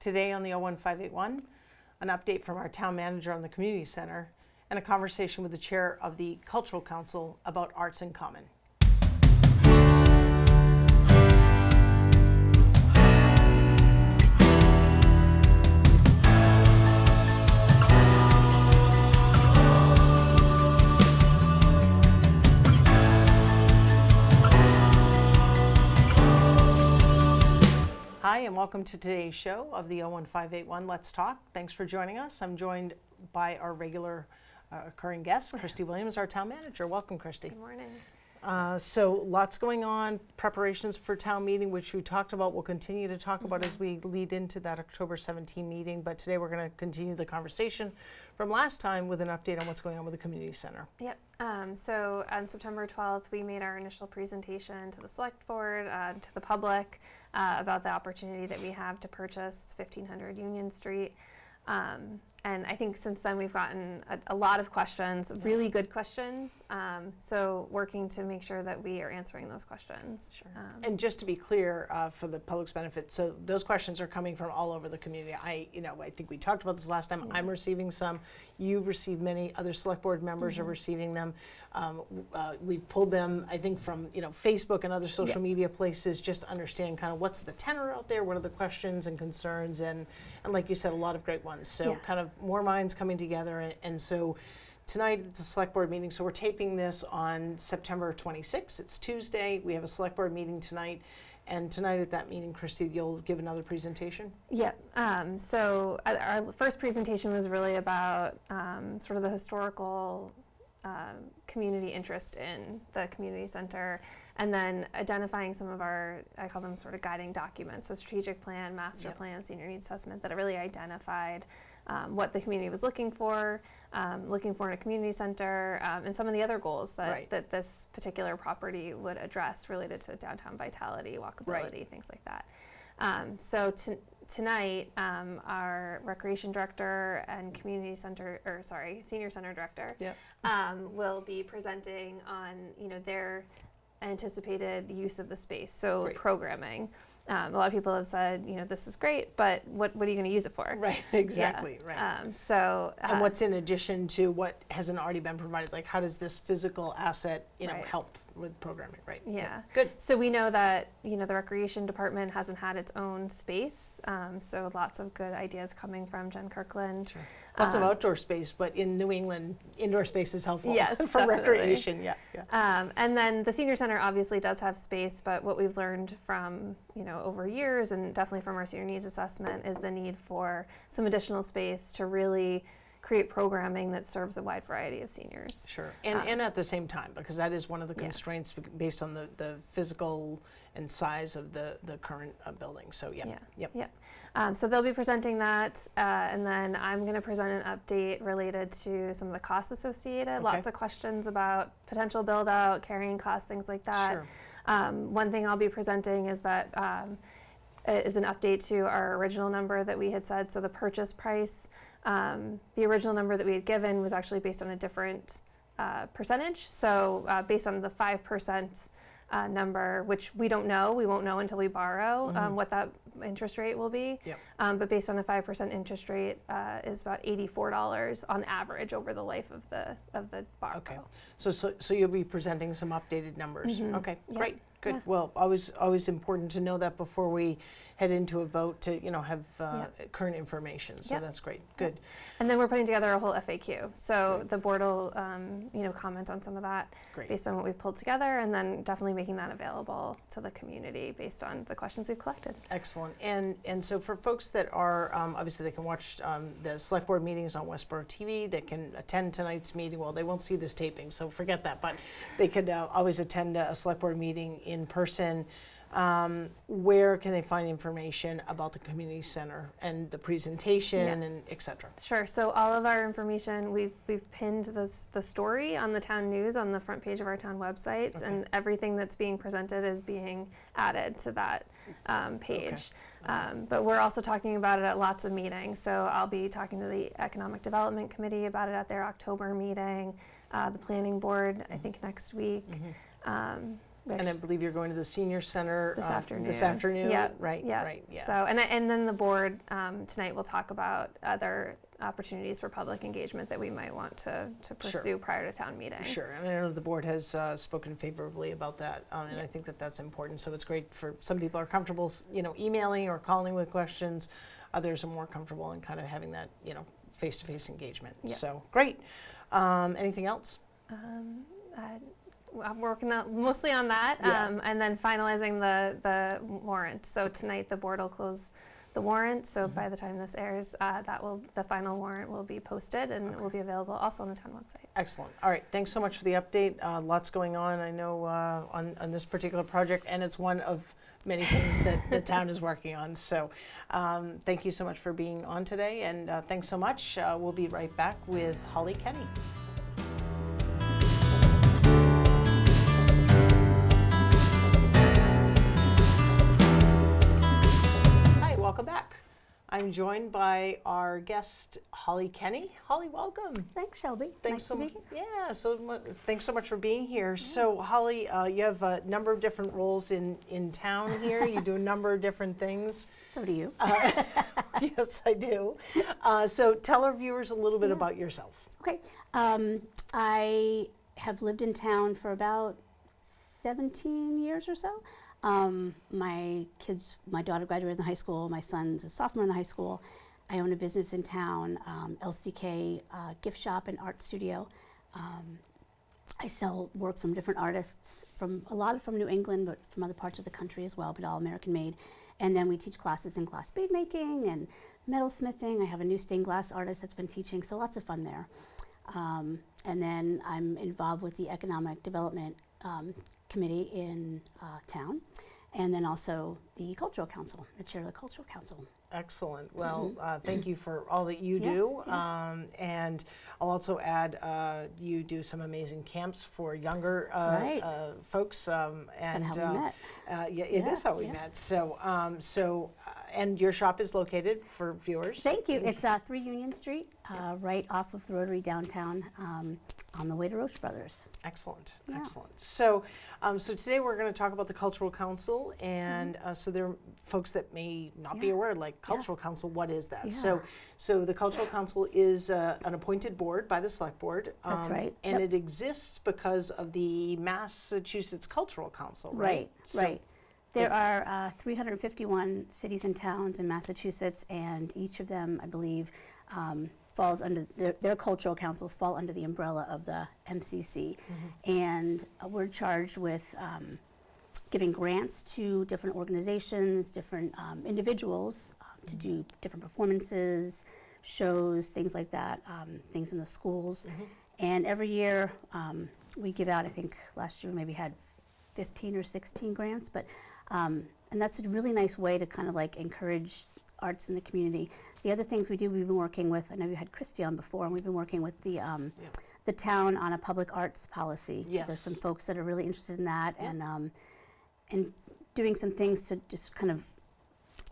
Today on the 01581, an update from our town manager on the community center and a conversation with the chair of the Cultural Council about arts in common. Hi, and welcome to today's show of the 01581 Let's Talk. Thanks for joining us. I'm joined by our regular occurring guest, Kristi Williams, our town manager. Welcome, Kristi. Good morning. So lots going on, preparations for town meeting, which we talked about, we'll continue to talk about as we lead into that October 17 meeting. But today we're going to continue the conversation from last time with an update on what's going on with the community center. Yep. So on September 12th, we made our initial presentation to the select board, to the public, about the opportunity that we have to purchase 1500 Union Street. And I think since then we've gotten a lot of questions, really good questions. So working to make sure that we are answering those questions. Sure. And just to be clear, for the public's benefit, so those questions are coming from all over the community. I think we talked about this last time. I'm receiving some. You've received many. Other select board members are receiving them. We've pulled them, I think, from Facebook and other social media places, just to understand kind of what's the tenor out there, what are the questions and concerns, and like you said, a lot of great ones. So kind of more minds coming together, and so tonight it's a select board meeting. So we're taping this on September 26th. It's Tuesday. We have a select board meeting tonight. And tonight at that meeting, Kristi, you'll give another presentation? Yeah. So our first presentation was really about sort of the historical community interest in the community center, and then identifying some of our, I call them sort of guiding documents, so strategic plan, master plan, senior needs assessment, that really identified what the community was looking for in a community center, and some of the other goals that this particular property would address related to downtown vitality, walkability, things like that. So tonight, our recreation director and senior center director will be presenting on their anticipated use of the space. So programming. A lot of people have said, this is great, but what are you going to use it for? Right, exactly, right. And what's in addition to what hasn't already been provided? Like, how does this physical asset, help with programming, right? Yeah. Good. So we know that, the recreation department hasn't had its own space, so lots of good ideas coming from Jen Kirkland. Sure. Lots of outdoor space, but in New England, indoor space is helpful for definitely. recreation. And then the senior center obviously does have space, but what we've learned from, over years, and definitely from our senior needs assessment, is the need for some additional space to really create programming that serves a wide variety of seniors. Sure, and at the same time, because that is one of the constraints based on the physical and size of the current building. So So they'll be presenting that, and then I'm going to present an update related to some of the costs associated. Okay. Lots of questions about potential build out, carrying costs, things like that. Sure. One thing I'll be presenting is that is an update to our original number that we had said. So the purchase price, the original number that we had given was actually based on a different percentage. So based on the 5% number, which we don't know, we won't know until we borrow what that interest rate will be. Yep. But based on a 5% interest rate is about $84 on average over the life of the borrow. Okay. So you'll be presenting some updated numbers. Okay. Yep. Great. Good. Yeah. Well, always important to know that before we head into a vote to have current information. So that's great. Good. Yep. And then we're putting together a whole FAQ. So the board will comment on some of that based on what we've pulled together, and then definitely making that available to the community based on the questions we've collected. Excellent. And so for folks that are obviously they can watch the select board meetings on Westborough TV. They can attend tonight's meeting. Well, they won't see this taping, so forget that. But they could always attend a select board meeting in person. Where can they find information about the community center and the presentation and et cetera? Sure. So all of our information, we've pinned the story on the town news on the front page of our town websites, and everything that's being presented is being added to that page. But we're also talking about it at lots of meetings. So I'll be talking to the Economic Development Committee about it at their October meeting, the Planning Board, I think next week. And I believe you're going to the senior center this afternoon. This afternoon, Yeah. right? Yeah. Right. Yeah. So, and then the board tonight will talk about other opportunities for public engagement that we might want to pursue prior to town meeting. Sure, and I know the board has spoken favorably about that, and I think that that's important. So it's great for some people are comfortable, emailing or calling with questions. Others are more comfortable in kind of having that, face-to-face engagement. Yeah. So great. Anything else? I'm working mostly on that, and then finalizing the warrant. So tonight the board will close the warrant. So by the time this airs, the final warrant will be posted and it will be available also on the town website. Excellent. All right. Thanks so much for the update. Lots going on, I know, on this particular project, and it's one of many things that the town is working on. So thank you so much for being on today, and thanks so much. We'll be right back with Holly Kenny. Welcome back. I'm joined by our guest, Holly Kenny. Holly, welcome. Thanks, Shelby. Thanks nice so to be much. here. Yeah, thanks so much for being here. Yeah. So, Holly, you have a number of different roles in town here. You do a number of different things. So do you. Yes, I do. So, tell our viewers a little bit about yourself. Okay. I have lived in town for about 17 years or so. My daughter graduated in high school, my son's a sophomore in the high school. I own a business in town, LCK gift shop and art studio. I sell work from different artists, a lot from New England, but from other parts of the country as well, but all American made. And then we teach classes in glass bead making and metalsmithing. I have a new stained glass artist that's been teaching, so lots of fun there. And then I'm involved with the Economic Development Committee in town, and then also the Cultural Council, the chair of the Cultural Council. Excellent. Well, thank you for all that you do. And I'll also add, you do some amazing camps for younger folks. And how we met. It is how we met. So, and your shop is located for viewers. Thank you. It's 3 Union Street, right off of the Rotary downtown, on the way to Roche Brothers. Excellent, excellent. So, so today we're going to talk about the Cultural Council, and so there are folks that may not be aware, like Cultural Council, what is that? So the Cultural Council is an appointed board by the Select Board. That's right. And it exists because of the Massachusetts Cultural Council, right? Right. There are 351 cities and towns in Massachusetts, and each of them, I believe, falls under, their cultural councils fall under the umbrella of the MCC. And we're charged with giving grants to different organizations, different individuals to do different performances, shows, things like that, things in the schools. And every year we give out, I think last year we maybe had 15 or 16 grants, but and that's a really nice way to kind of like encourage arts in the community. The other things we do, we've been working with, I know you had Kristi on before, and we've been working with the town on a public arts policy. There's some folks that are really interested in that, and doing some things to just kind of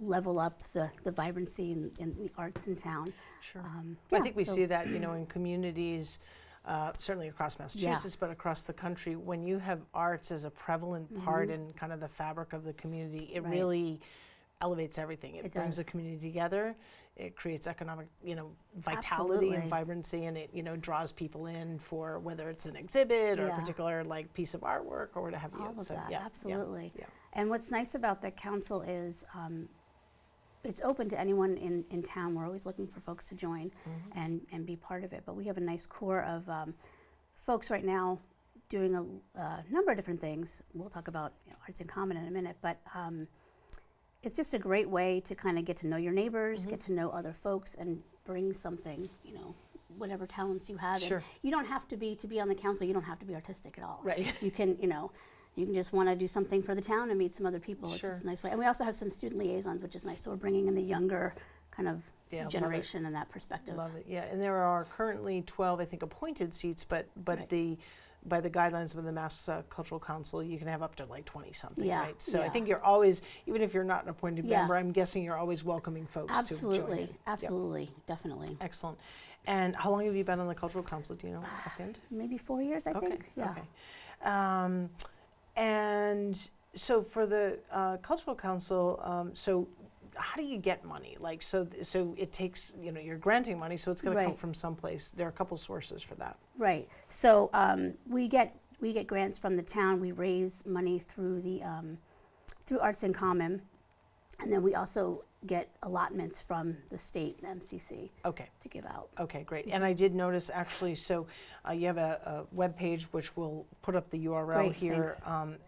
level up the vibrancy in the arts in town. I think we see that, in communities, certainly across Massachusetts, but across the country, when you have arts as a prevalent part in kind of the fabric of the community, it really elevates everything. It brings the community together. It creates economic, vitality and vibrancy, and it, draws people in for whether it's an exhibit or a particular piece of artwork or what have you. All of that, absolutely. And what's nice about the council is it's open to anyone in town. We're always looking for folks to join and be part of it. But we have a nice core of folks right now doing a number of different things. We'll talk about Arts in Common in a minute, but it's just a great way to kind of get to know your neighbors, get to know other folks, and bring something, whatever talents you have. And you don't have to be on the council. You don't have to be artistic at all. Right. You can, you can just want to do something for the town and meet some other people. It's just a nice way. And we also have some student liaisons, which is nice. So we're bringing in the younger kind of generation and that perspective. Love it. Yeah, and there are currently 12, I think, appointed seats, but by the guidelines of the Mass Cultural Council, you can have up to 20-something, right? So I think you're always, even if you're not an appointed member, I'm guessing you're always welcoming folks to join in. Absolutely, definitely. Excellent. And how long have you been on the Cultural Council? Do you know offhand? Maybe 4 years, I think. Okay. And so for the Cultural Council, so how do you get money? Like, so it takes, you're granting money, so it's going to come Right. from someplace. There are a couple sources for that. Right. So we get grants from the town. We raise money through the through Arts in Common, and then we also get allotments from the state, the MCC, Okay. to give out. Okay, great. And I did notice actually, so you have a web page which will put up the URL Great, here,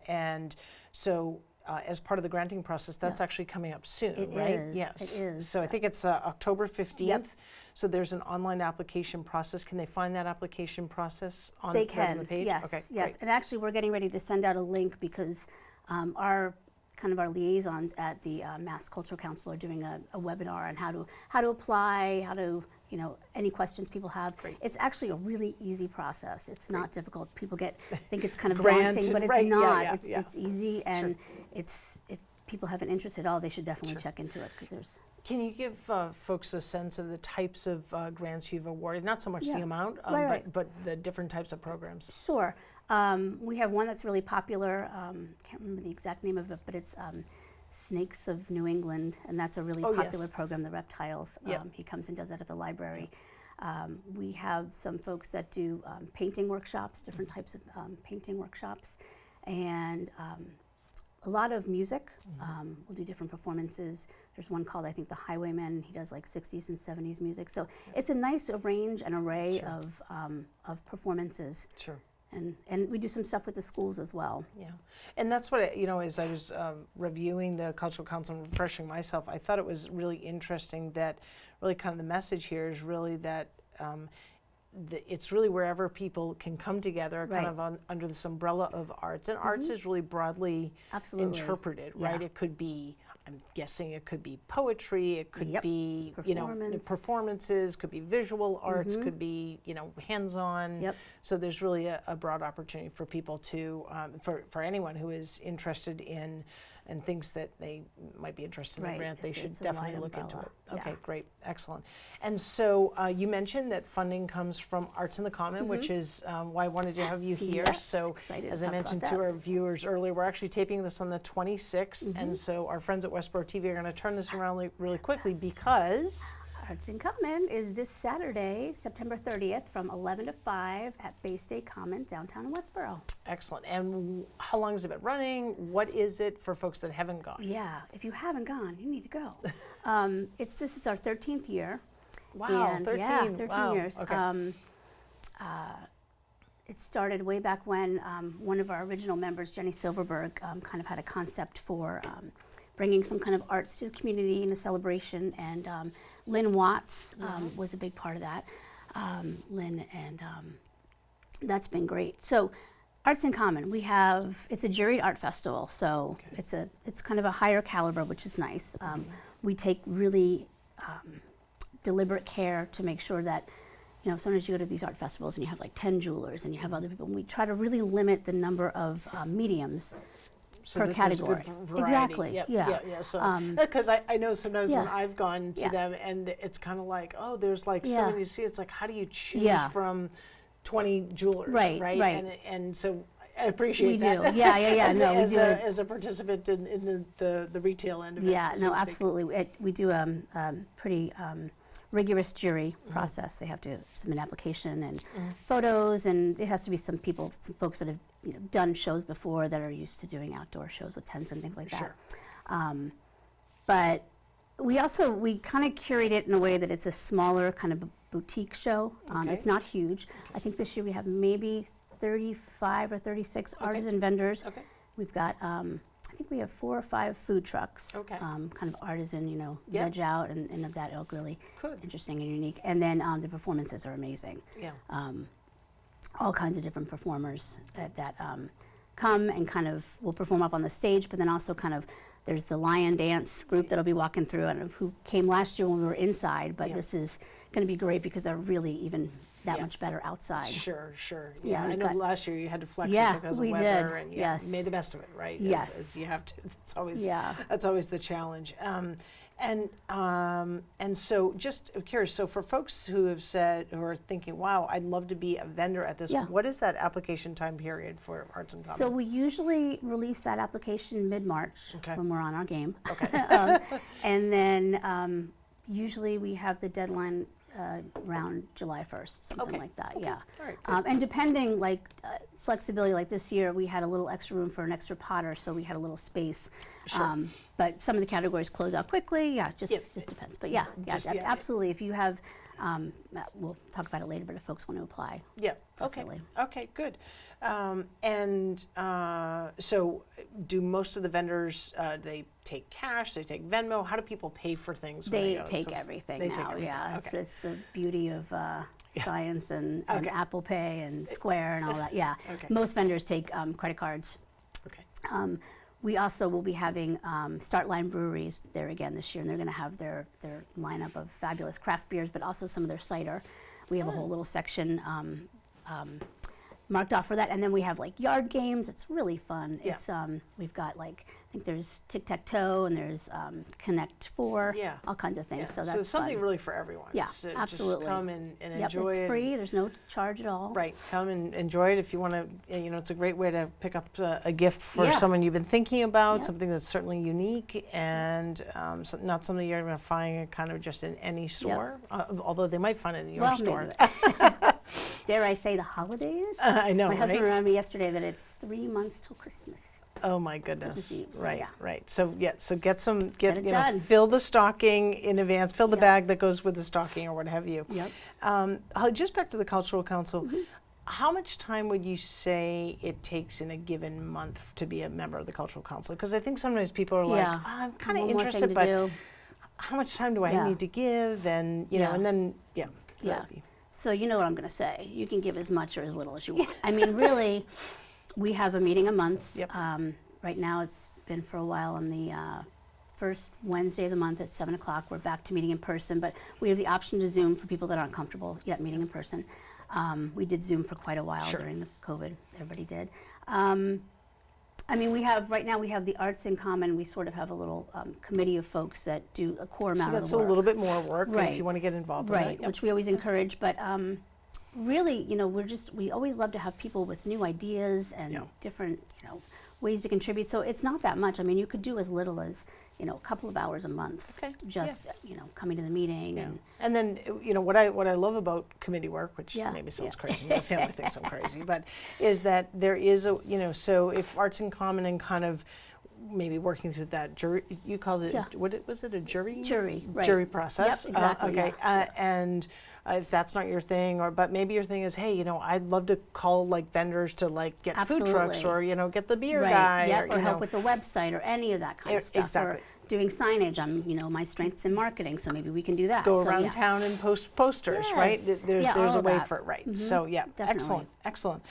and so as part of the granting process, that's actually coming up soon, It right? is, Yes. it is. So I think it's October 15th. Yep. So there's an online application process. Can they find that application process on They right on can, the page? yes, Okay, yes. great. And actually, we're getting ready to send out a link because our liaisons at the Mass Cultural Council are doing a webinar on how to apply, how to, any questions people have. Great. It's actually a really easy process. It's not difficult. People think it's kind of Grant daunting, but and it's right, yeah, not. yeah, It's yeah. it's easy, and if people have an interest at all, they should definitely Sure. check into it because there's. Can you give folks a sense of the types of grants you've awarded? Not so much Yeah. the amount, Right. but the different types of programs. Sure. We have one that's really popular. Can't remember the exact name of it, but it's Snakes of New England, and that's a really Oh, popular yes. program, the reptiles. Yep. He comes and does that at the library. We have some folks that do painting workshops, different types of painting workshops, and a lot of music. We'll do different performances. There's one called, I think, The Highwayman. He does like 60s and 70s music. So it's a nice range and array Sure. of performances. Sure. And we do some stuff with the schools as well. Yeah, and that's what, as I was reviewing the Cultural Council and refreshing myself, I thought it was really interesting that really kind of the message here is really that it's really wherever people can come together kind Right. of under this umbrella of arts. And arts is really broadly Absolutely. interpreted, Yeah. right? It could be, I'm guessing it could be poetry, it could Yep. be, Performance. performances, could be visual arts, could be, hands-on. Yep. So there's really a broad opportunity for people to, for anyone who is interested in and thinks that they might be interested in Right. the grant, they It's- should it's a wide definitely look into it. umbrella. Okay, Yeah. great, excellent. And so you mentioned that funding comes from Arts in the Common, which is why I wanted to have you here. Yes, So excited to as I talk about mentioned that. to our viewers earlier, we're actually taping this on the 26th, and so our friends at Westborough TV are going to turn this around really quickly because Arts in Common is this Saturday, September 30th, from 11 to 5 at Bay State Common, downtown in Westborough. excellent. And how long has it been running? What is it for folks that haven't gone? Yeah, if you haven't gone, you need to go. This is our 13th year. Wow, and 13. Yeah, 13 wow. years. Okay. It started way back when one of our original members, Jenny Silverberg, kind of had a concept for bringing some kind of arts to the community in a celebration, and Lynn Watts was a big part of that. Lynn, and that's been great. So, Arts in Common, it's a juried art festival, so it's kind of a higher caliber, which is nice. We take really deliberate care to make sure that, sometimes you go to these art festivals and you have like 10 jewelers and you have other people, and we try to really limit the number of mediums So per that there's a good category. variety. Exactly, Yep, yeah. yeah. So, because I know sometimes when Yeah. I've gone to Yeah. them and it's kind of like, oh, there's like so Yeah. many to see. It's like, how do you choose Yeah. from 20 jewelers, Right, right? right. And so I appreciate We that. do. Yeah. as, No, we as do a, it. as a participant in the retail end of it. Yeah, so no, to speak. absolutely. We do a pretty rigorous jury process. They have to submit an application and photos, and it has to be some folks that have done shows before that are used to doing outdoor shows with tents and things like Sure. that. But we kind of curate it in a way that it's a smaller kind of boutique show. Okay. It's not huge. I think this year we have maybe 35 or 36 artisan vendors. Okay. We've got, I think we have 4 or 5 food trucks, Okay. kind of artisan, Yep. veg out and of that ilk, really Good. interesting and unique. And then the performances are amazing. Yeah. All kinds of different performers that come and kind of will perform up on the stage, but then also kind of there's the lion dance group that'll be walking through. I don't know who came last year when we were inside, but Yeah. this is going to be great because they're really even that Yeah. much better outside. Sure. Yeah, I we've know got- last year you had to flex Yeah, it because of we weather, did. and Yes. you made the best of it, right? Yes. As you have to. It's always Yeah. that's always the challenge. And so just curious, so for folks who have said, who are thinking, wow, I'd love to be a vendor at this, Yeah. what is that application time period for Arts and Common? So we usually release that application mid-March Okay. when we're on our game. Okay. And then usually we have the deadline around July 1st, something Okay. like that, yeah. All right, good. And depending, like flexibility, like this year, we had a little extra room for an extra potter, so we had a little space. Sure. But some of the categories close out quickly, yeah, just depends. But yeah, Just, yeah. absolutely. If you have, we'll talk about it later, but if folks want to apply, Yeah, okay, definitely. okay, good. So do most of the vendors, they take cash, they take Venmo? How do people pay for things? when They go? take So everything they now, take everything, yeah. okay. It's the beauty of science and Okay. Apple Pay and Square and all that, yeah. Okay. Most vendors take credit cards. Okay. We also will be having Start Line Breweries there again this year, and they're going to have their lineup of fabulous craft beers, but also some of their cider. We have a whole little section marked off for that, and then we have like yard games. It's really fun. Yeah. It's we've got like, I think there's tic-tac-toe and there's Connect 4, Yeah. all kinds of things. Yeah. So that's there's something fun. really for everyone. Yeah, So absolutely. Just come and Yep, enjoy it's it. free. There's no charge at all. Right, come and enjoy it if you want to. It's a great way to pick up a gift for Yeah. someone you've been thinking about, Yep. something that's certainly unique and not something you're going to find kind of just in any store, although they might find it in your Well, store. maybe. Dare I say the holidays? I know, My husband right? reminded me yesterday that it's 3 months till Christmas. Oh my goodness! Christmas Eve, so right, yeah. right. So get some, Get it done. fill the stocking in advance, fill the Yep. bag that goes with the stocking or what have you. Yep. Just back to the Cultural Council. Mm-hmm. How much time would you say it takes in a given month to be a member of the Cultural Council? Because I think sometimes people are like, Yeah. I'm kind of One more thing interested, to but do. how much time do I Yeah. need to give? And you know, Yeah. and then so Yeah. that'd be- So you know what I'm going to say. You can give as much or as little as you want. I mean, really, we have a meeting a month. Yep. Right now, it's been for a while on the first Wednesday of the month at 7 o'clock. We're back to meeting in person, but we have the option to Zoom for people that aren't comfortable yet meeting in person. We did Zoom for quite a while Sure. during the COVID. Everybody did. I mean, right now we have the Arts in Common. We sort of have a little committee of folks that do a core amount So of that's the a work. little bit more work if Right. you want to get involved. in Right, that. Yep. which we always encourage, but really, we always love to have people with new ideas and Yeah. different, ways to contribute. So it's not that much. I mean, you could do as little as, a couple of hours a month. Okay, Just, coming to the meeting Yeah. and And then, what I love about committee work, which Yeah, maybe sounds yeah. crazy, my family thinks I'm crazy, but is that there is so if Arts in Common and kind of maybe working through that jury, you called it, Yeah. was it a jury? Jury, right. Jury process? Yep, exactly, Okay, yeah. And if that's not your thing, but maybe your thing is, hey, I'd love to call like vendors to like get food trucks Absolutely. or, get the beer right, guy yep, or or, help with the website or any of that kind of stuff. Exactly. Or doing signage. My strengths in marketing, so maybe we can do that. go So, around yeah. town and post posters, right? Yes. There's Yeah, there's all a of way that. for it, right? Mhm. So yeah, Definitely. excellent.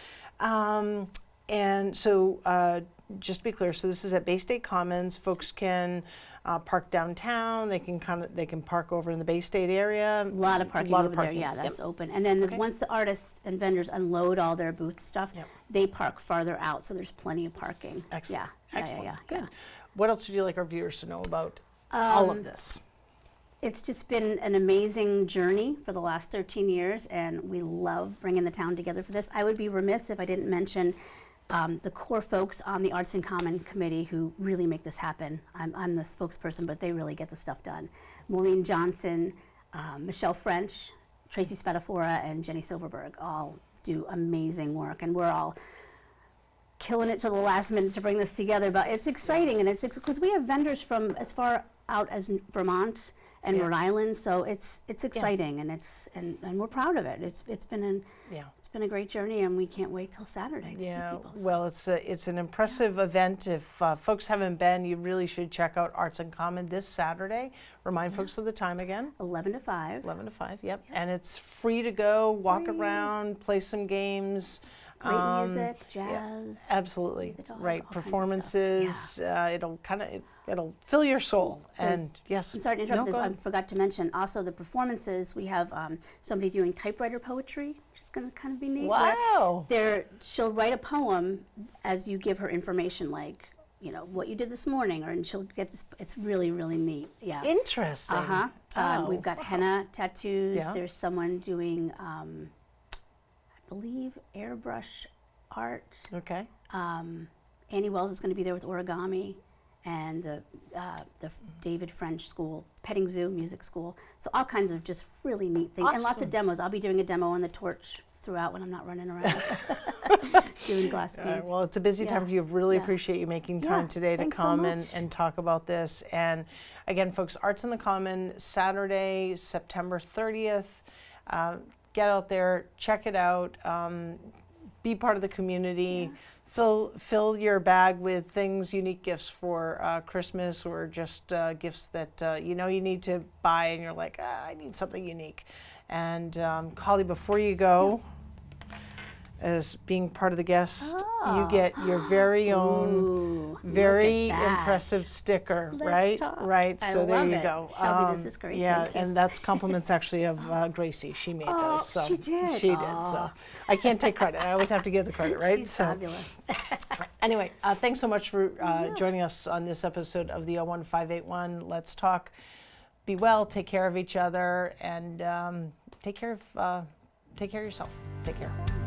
And so just to be clear, so this is at Bay State Commons. Folks can park downtown. They can park over in the Bay State area. A lot of parking over there, yeah, Yep. that's open. And then Okay. once the artists and vendors unload all their booth stuff, Yep. they park farther out, so there's plenty of parking. Excellent. Yeah, Excellent. yeah. Good. What else would you like our viewers to know about all of this? It's just been an amazing journey for the last 13 years, and we love bringing the town together for this. I would be remiss if I didn't mention the core folks on the Arts in Common committee who really make this happen. I'm the spokesperson, but they really get the stuff done. Maureen Johnson, Michelle French, Tracy Spadafora, and Jenny Silverberg all do amazing work, and we're all killing it to the last minute to bring this together. But it's exciting, and it's because we have vendors from as far out as Vermont and Yeah. Rhode Island, so it's exciting, and and we're proud of it. It's been a great journey, and we can't wait till Saturday to see people. So. Well, it's an impressive event. If folks haven't been, you really should check out Arts in Common this Saturday. Remind folks of the time again. 11 to 5. 11 to 5, yep. And it's free to go, walk around, play some games. Great music, jazz. Absolutely, the dog, right. all kinds of Performances, it'll fill your soul. There's- And yes, I'm sorry to interrupt No, this. go I ahead. forgot to mention also the performances. We have somebody doing typewriter poetry, which is going to kind of be neat. where Wow. She'll write a poem as you give her information, like, you know, what you did this morning, and she'll get this. It's really, really neat. Yeah. Interesting. We've got henna tattoos. Yeah. There's someone doing, I believe, airbrush art. Okay. Annie Wells is going to be there with origami, and the David French School, Petting Zoo Music School. So all kinds of just really neat things, and lots Awesome. of demos. I'll be doing a demo on the torch throughout when I'm not running around doing glass beads. Well, it's a busy time Yeah. for you. Really Yeah. appreciate you making time Yeah, today to thanks so come much. and talk about this. And again, folks, Arts in the Common, Saturday, September 30th. Get out there, check it out, be part of the community. Fill your bag with things, unique gifts for Christmas, or just gifts that you know you need to buy, and you're like, I need something unique. And Holly, before you go, as being part of the guest, you get your very own, Ooh, very look at that. impressive sticker, Let's right? talk. Right. I So there love you it. go. Shelby, this is great. Yeah, Thank you. and that's compliments actually of Gracie. She made Oh, those. So she did? She did. So I can't take credit. I always have to give the credit, right? She's So fabulous. anyway, thanks so much for joining us on this episode of the 01581 Let's Talk. Be well, take care of each other, and take care of yourself. Take care.